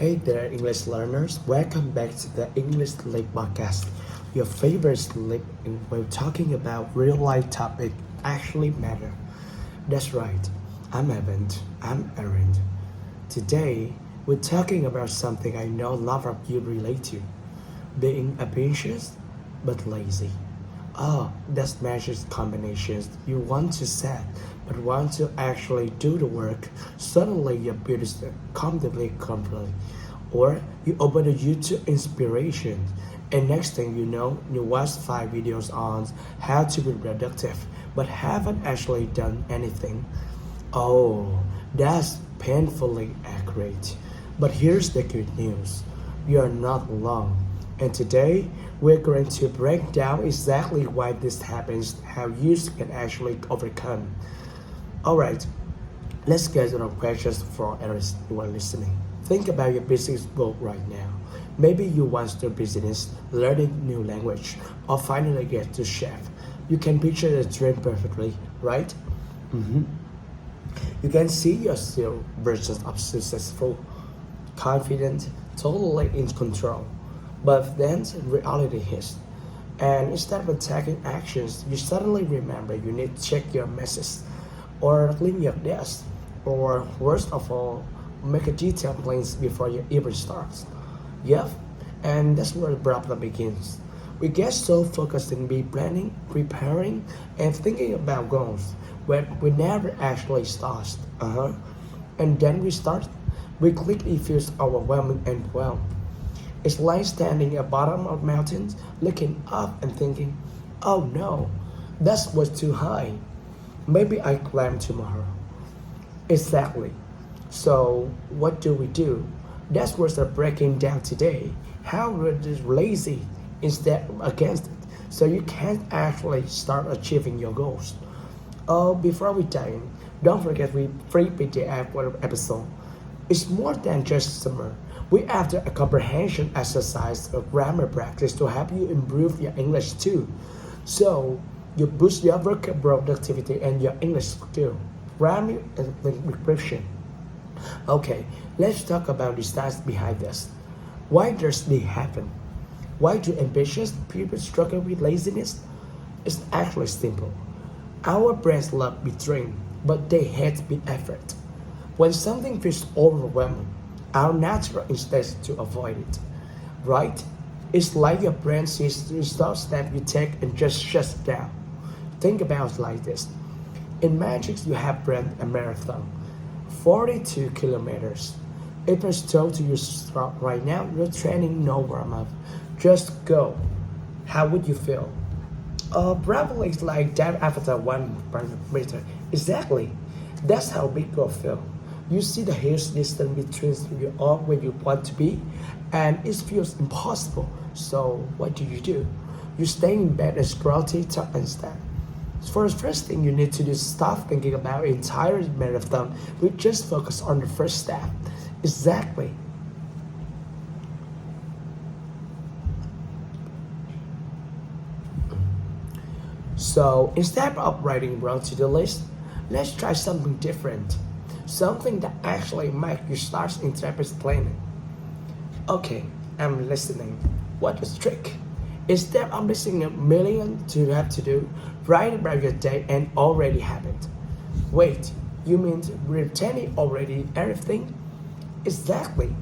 Hey there, English learners. Welcome back to the English Sleep podcast. Your favorite sleep when talking about real life topic actually matter. That's right. I'm Evan. I'm Aaron. Today, we're talking about something I know a lot of you relate to. Being ambitious but lazy. Oh, that's magic combinations you want to set, but want to actually do the work. Suddenly your beauty completely complete. Or you open a YouTube inspiration, and next thing you know, you watch 5 videos on how to be productive, but haven't actually done anything. Oh, that's painfully accurate. But here's the good news. You are not alone. And today, we're going to break down exactly why this happens, how you can actually overcome. Alright, let's get to the questions for everyone listening. Think about your business goal right now. Maybe you want to start business, learning new language, or finally get to chef. You can picture the dream perfectly, right? Mm-hmm. You can see yourself versions of successful, confident, totally in control. But then reality hits. And instead of taking actions, you suddenly remember you need to check your messages or clean your desk, or worst of all, make a detailed plans before you even start. Yep, and that's where the problem begins. We get so focused in be planning, preparing, and thinking about goals, but we never actually start. And then we start, we quickly feel overwhelming and well. It's like standing at the bottom of mountains, looking up and thinking, oh no, that was too high. Maybe I climb tomorrow. Exactly. So what do? That's what we're breaking down today. How we're just lazy instead against it. So you can't actually start achieving your goals. Oh, before we dive in, don't forget we free PDF for episode. It's more than just summer. We after a comprehension exercise or grammar practice to help you improve your English too. So you boost your vocabulary productivity and your English skill. Grammar and description. Okay, let's talk about the science behind this. Why does this happen? Why do ambitious people struggle with laziness? It's actually simple. Our brains love big dream, but they hate big effort. When something feels overwhelming, our natural instinct is to avoid it, right? It's like your brain sees the step you take and just shuts down. Think about it like this. Imagine you have ran a marathon, 42 kilometers. If I told you stop right now, you're training no warm up, just go. How would you feel? Probably it's like that after 1 meter. Exactly. That's how big goals feel. You see the huge distance between you all where you want to be, and it feels impossible. So what do? You stay in bed and scroll TikTok instead. For the first thing you need to do is stop thinking about the entire marathon. We just focus on the first step. Exactly. So instead of writing wrong to the list, let's try something different. Something that actually makes you start instead of planning. Okay, I'm listening. What is the trick? Instead of listing a million to have to do, write about your day and already happened. Wait, you mean retaining already everything? Exactly.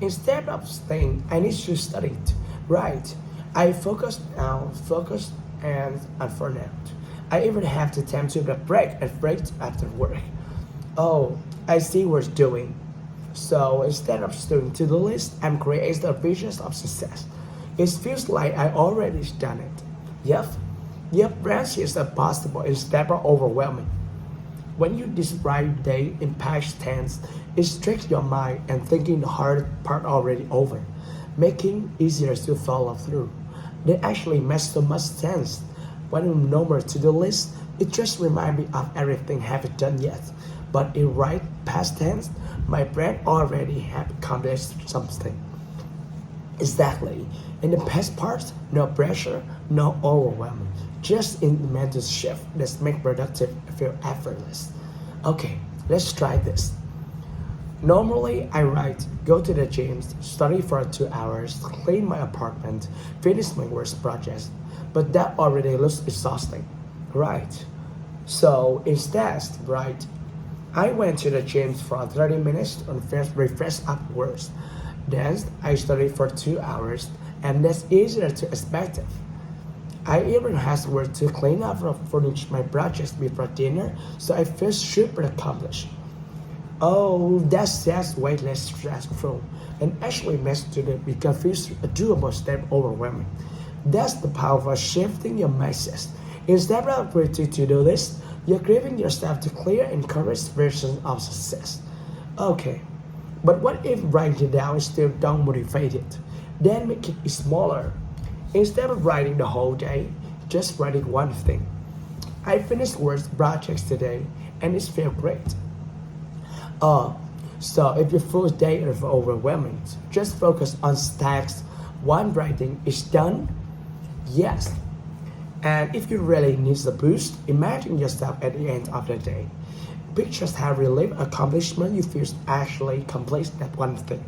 Instead of saying I need to study it, right? I focus now, focus and for now. I even have the time to break after work. Oh, I see what you're doing. So instead of doing to the list, I'm creating a vision of success. It feels like I already done it. Yep, branches are possible instead of overwhelming. When you describe day in past tense, it tricks your mind and thinking the hard part already over, making easier to follow through. They actually make so much sense. When you number to the list, it just reminds me of everything I haven't done yet. But in right past tense, my brain already have accomplished something. Exactly. In the past part, no pressure, no overwhelming. Just in the mental shift that make productive feel effortless. Okay, let's try this. Normally, I write, go to the gym, study for 2 hours, clean my apartment, finish my work projects, but that already looks exhausting, right? So instead, right, I went to the gym for 30 minutes to refresh afterwards. Then I studied for 2 hours, and that's easier to expect. I even had work to clean up or furnish my projects before dinner, so I feel super accomplished. Oh, that's way less stressful and actually makes student become a doable step overwhelming. That's the power of shifting your mindset. Instead of waiting to do list, you're giving yourself the clear and correct version of success. Okay, but what if writing it down still don't motivate it? Then make it smaller. Instead of writing the whole day, just writing one thing. I finished work projects today and it felt great. Uh, so if your full day is overwhelming, just focus on tasks. One writing is done. Yes. And if you really need a boost, imagine yourself at the end of the day. Picture how relief accomplishment you feel actually complete that one thing.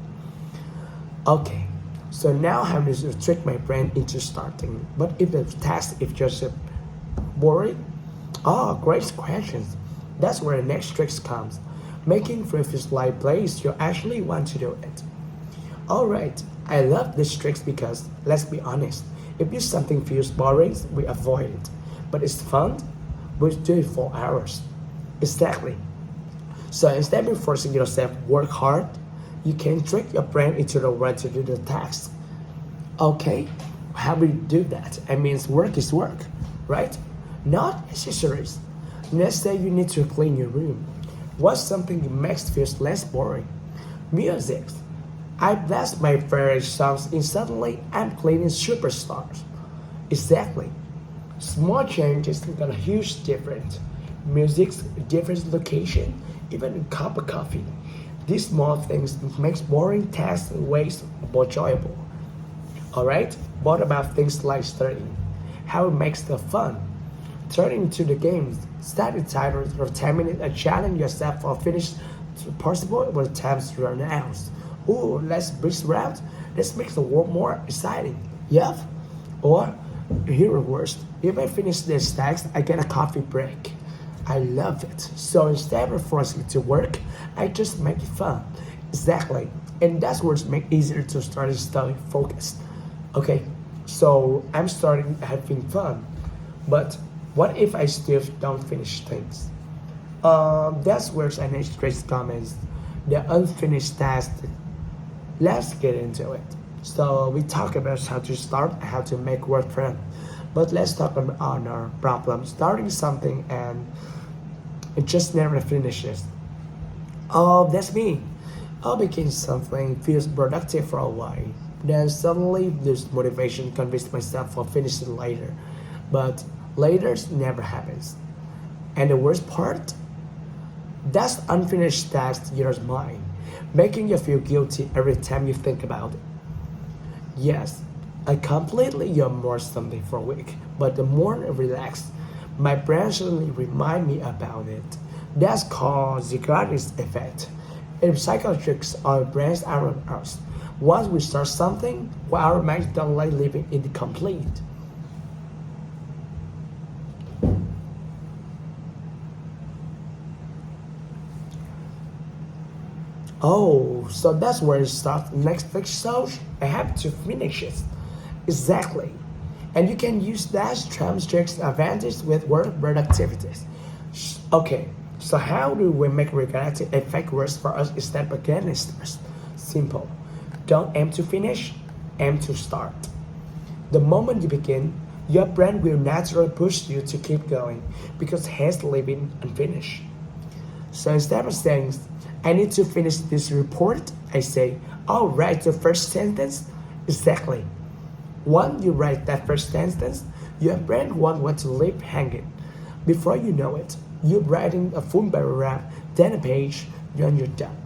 Okay, so now how do you trick my brain into starting? But if the task is just boring? Oh, great questions. That's where the next trick comes. Making previous life place you actually want to do it. Alright, I love these tricks because, let's be honest, if you something feels boring, we avoid it. But it's fun, we do it for hours. Exactly. So instead of forcing yourself work hard, you can trick your brain into the way to do the task. Okay, how do we do that? I mean, work is work, right? Not accessories. Let's say you need to clean your room. What's something that makes feels less boring? Music. I blast my favorite songs and suddenly I'm cleaning superstars. Exactly. Small changes got a huge difference. Music's different location, even a cup of coffee. These small things makes boring tasks ways more enjoyable. Alright? What about things like studying? How it makes the fun? Turning to the games, set a timer for 10 minutes and challenge yourself for finish possible when times run out. Ooh, let's breeze route. Let's make the world more exciting. Yep. Or, here worst, if I finish this task, I get a coffee break. I love it. So instead of forcing it to work, I just make it fun. Exactly. And that's what makes it easier to start studying focused. Okay, so I'm starting having fun. But what if I still don't finish things? That's where NHŊT comments. The unfinished task. Let's get into it. So we talk about how to start, how to make work fun. But let's talk about our problem. Starting something and it just never finishes. Oh, that's me. I'll begin something, feels productive for a while. Then suddenly there's motivation to convince myself for finishing later. But later never happens. And the worst part? That's unfinished task in your mind, making you feel guilty every time you think about it. Yes, I completely ignore something for a week, but the more I relax, my brain suddenly remind me about it. That's called the Zeigarnik effect. In psychiatrics, our brains are on us. Once we start something, our minds don't like leaving it incomplete. Oh, so that's where it starts. Next episode, I have to finish it. Exactly. And you can use that tricks advantage with word productivities. Okay, so how do we make reality effect worse for us instead of against us? Simple. Don't aim to finish, aim to start. The moment you begin, your brain will naturally push you to keep going because it has leaving unfinished. So instead of saying, I need to finish this report, I say, I'll write the first sentence. Exactly. Once you write that first sentence, your brain won't want to leave hanging. Before you know it, you're writing a full paragraph, then a page, then you're done.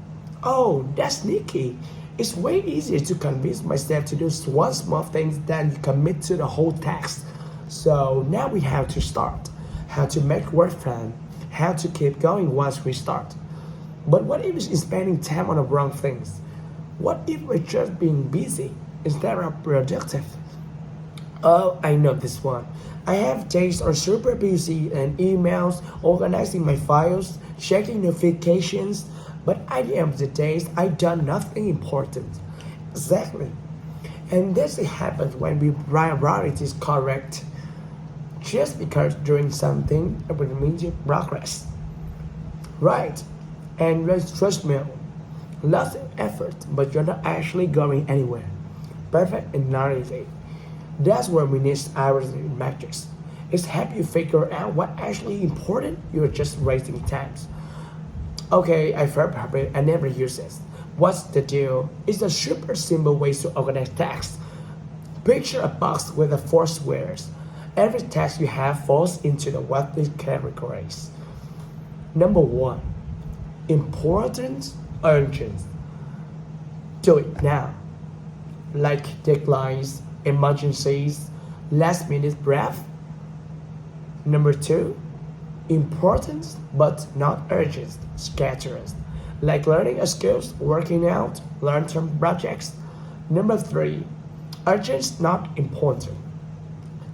Oh, that's sneaky. It's way easier to convince myself to do one small thing than you commit to the whole text. So now we have to start. How to make work fun. How to keep going once we start. But what if it's spending time on the wrong things? What if we're just being busy instead of productive? Oh, I know this one. I have days are super busy and emails, organizing my files, checking notifications, but at the end of the days, I done nothing important. Exactly. And this happens when we priorities correct. Just because doing something will mean you progress. Right. And let's trust me, lots of effort, but you're not actually going anywhere. Perfect analogy. That's where we need hours and metrics. It's help you figure out what actually important. You're just wasting times. Okay, I've heard probably I never use this. What's the deal? It's a super simple way to organize tasks. Picture a box with the four squares. Every task you have falls into the what these categories. Number one, important, urgent. Do it now. Like deadlines, emergencies, last minute breath. Number two, important but not urgent, scattered. Like learning a skills, working out, long-term projects. Number three, urgent not important,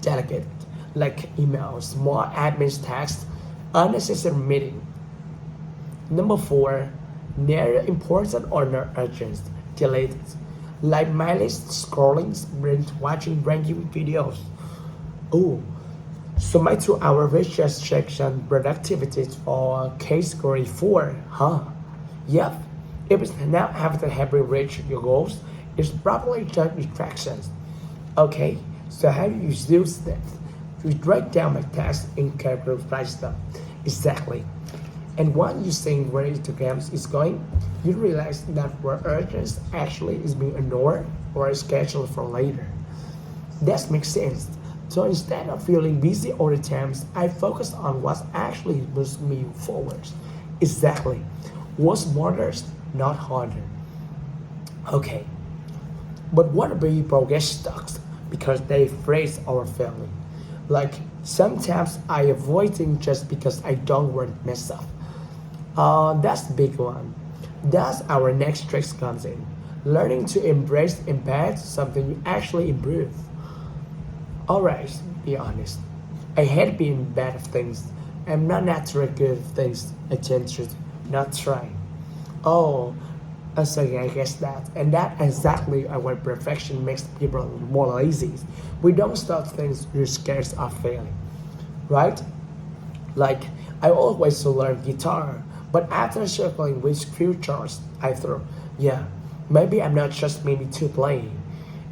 delegate. Like emails, small admin tasks, unnecessary meeting. Number four, neither important or not urgent, deleted. Like mindless scrolling, binge watching random videos. Oh, so my 2 hour research section productivity for category 4, huh? Yep. If it's not after having reached your goals, it's probably just distractions. Okay, so how do you use that? You write down my tasks and categorize them. Exactly. And once you see where the game is going, you realize that where urgent actually is being ignored or scheduled for later. That makes sense. So instead of feeling busy all the time, I focus on what actually moves me forward. Exactly. What's smarter, not harder. Okay. But what if people get stuck because they phrase our feeling? Like sometimes I avoid things just because I don't want to mess up. That's the big one. That's our next trick comes in. Learning to embrace impact, something you actually improve. Alright, be honest. I hate being bad at things. I'm not naturally good at things. I tend to not try. Oh, so yeah, I guess that. And that exactly why perfection makes people more lazy. We don't start things we're scared of failing. Right? Like, I always learn guitar, but after circling with few chords, I thought, yeah, maybe I'm not just maybe to play.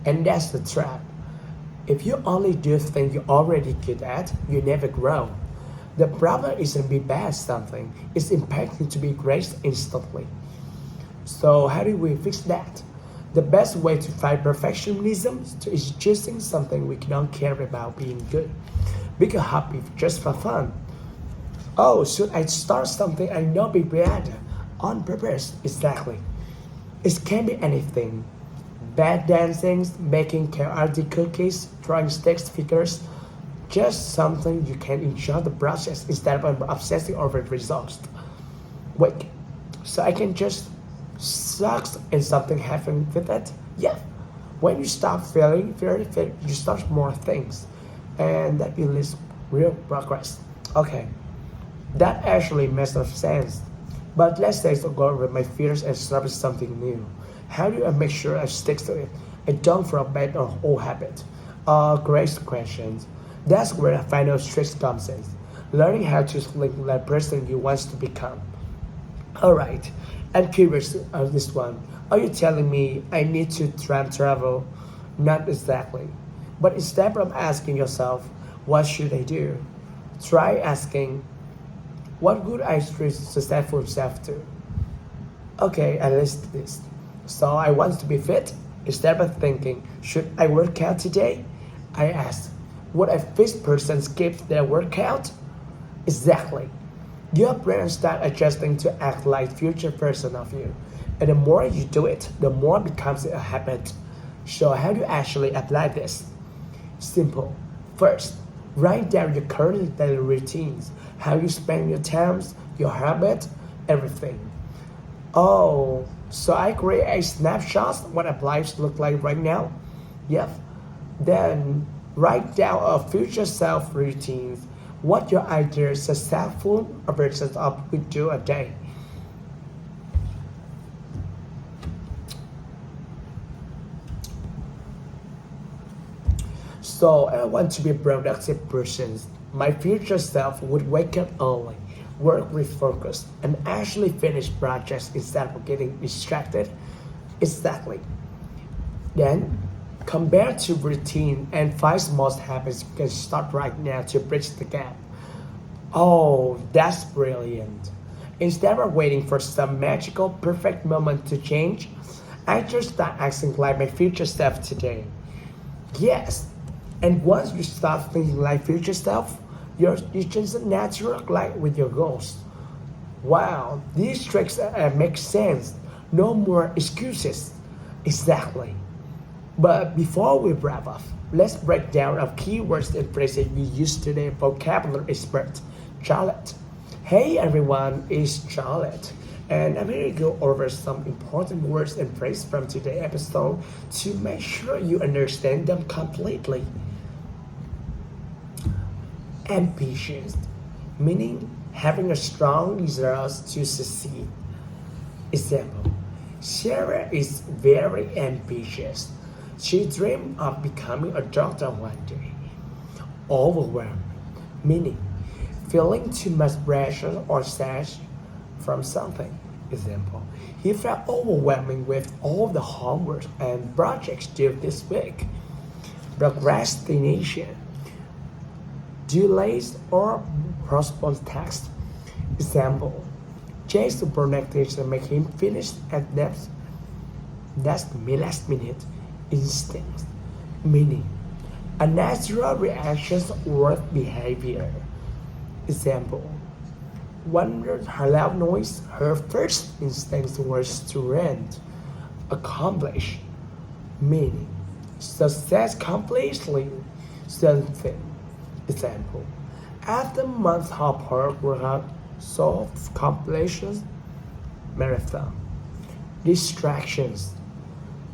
And that's the trap. If you only do things you're already good at, you never grow. The problem isn't be bad at something, it's impacting to be great instantly. So how do we fix that? The best way to fight perfectionism is choosing something we don't care about being good. Make a hobby just for fun. Oh, should I start something I know be bad? On purpose, exactly. It can be anything. Bad dancing, making chaotic cookies, drawing stick figures. Just something you can enjoy the process instead of obsessing over the results. Wait, so I can just sucks and something happening with it? Yeah. When you stop feeling very fit, you start more things. And that builds real progress. Okay. That actually makes no sense. But let's say to go with my fears and start something new. How do I make sure I stick to it? I don't fall back on old habit. Great questions. That's where the final trick comes in. Learning how to link that person you want to become. Alright, I'm curious on this one. Are you telling me I need to time travel? Not exactly. But instead of asking yourself, what should I do? Try asking, what would I treat successful self to? Okay, I list this. So I want to be fit. Instead of thinking, should I work out today? I asked, would a fit person skip their workout? Exactly. Your brain start adjusting to act like future version of you. And the more you do it, the more it becomes a habit. So how do you actually apply this? Simple. First, write down your current daily routines, how you spend your times, your habit, everything. Oh, so I create a snapshot what our lives look like right now? Yep. Then write down a future self routines. What your ideal successful version of would do a day. So I want to be a productive person. My future self would wake up early, work with focus, and actually finish projects instead of getting distracted. Exactly. Then compare to routine and find small habits you can start right now to bridge the gap. Oh, that's brilliant. Instead of waiting for some magical perfect moment to change, I just start acting like my future self today. Yes, and once you start thinking like future self, you just natural like with your goals. Wow, these tricks make sense. No more excuses. Exactly. But before we wrap up, let's break down our keywords and phrases we use today. Vocabulary expert, Charlotte. Hey everyone, it's Charlotte. And I'm here to go over some important words and phrases from today's episode to make sure you understand them completely. Ambitious, meaning having a strong desire to succeed. Example, Sarah is very ambitious. She dreamed of becoming a doctor one day. Overwhelmed, meaning feeling too much pressure or stress from something. Example, he felt overwhelming with all the homework and projects due this week. Procrastination, delays or postpone tasks. Example, Jay's procrastination make him finish at last minute instinct, meaning a natural reaction or behavior. Example, when her loud noise, her first instinct was to run, accomplish, meaning success completely something. Example, after months of hard work, so completions marathon. Distractions,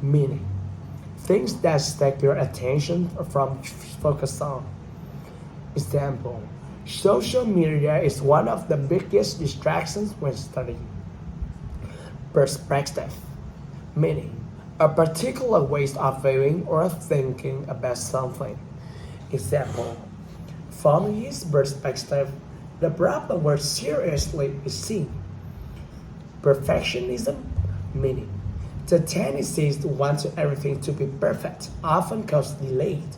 meaning things that take your attention from focus on. Example, social media is one of the biggest distractions when studying. Perspective, meaning a particular way of viewing or thinking about something. Example, from his perspective, the problem word seriously is seen. Perfectionism, meaning the tendency to want everything to be perfect, often cause delayed.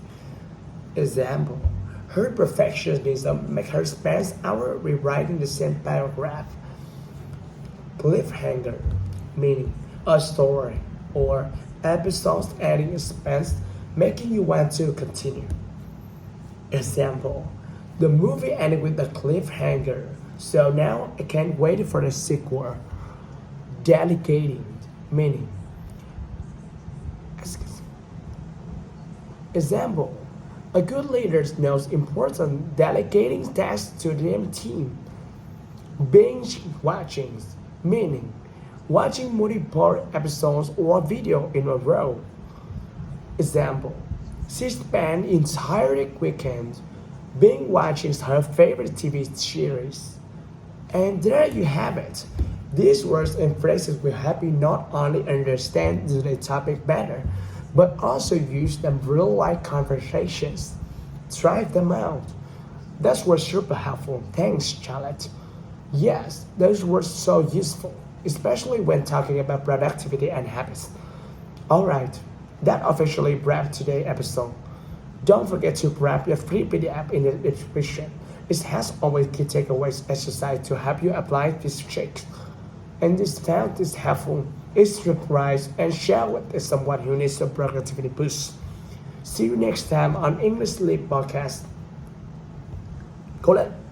Example, her perfectionism makes her spend hours rewriting the same paragraph. Cliffhanger, meaning a story or episodes adding suspense, making you want to continue. Example, the movie ended with a cliffhanger, so now I can't wait for the sequel. Delegating, meaning. Example, a good leader knows important delegating tasks to their team. Binge watching, meaning watching multiple episodes or video in a row. Example, she spent entire weekend binge watching her favorite TV series. And there you have it. These words and phrases will help you not only understand the topic better, but also use them in real life conversations. Try them out. That was super helpful. Thanks, Charlotte. Yes, those were so useful, especially when talking about productivity and habits. Alright, that officially wraps today's episode. Don't forget to grab your free PDF in the description. It has always key takeaways exercise to help you apply these tricks. And if found this helpful, subscribe and share with someone who needs a productivity boost. See you next time on NHถี่Podcast. Cố lên!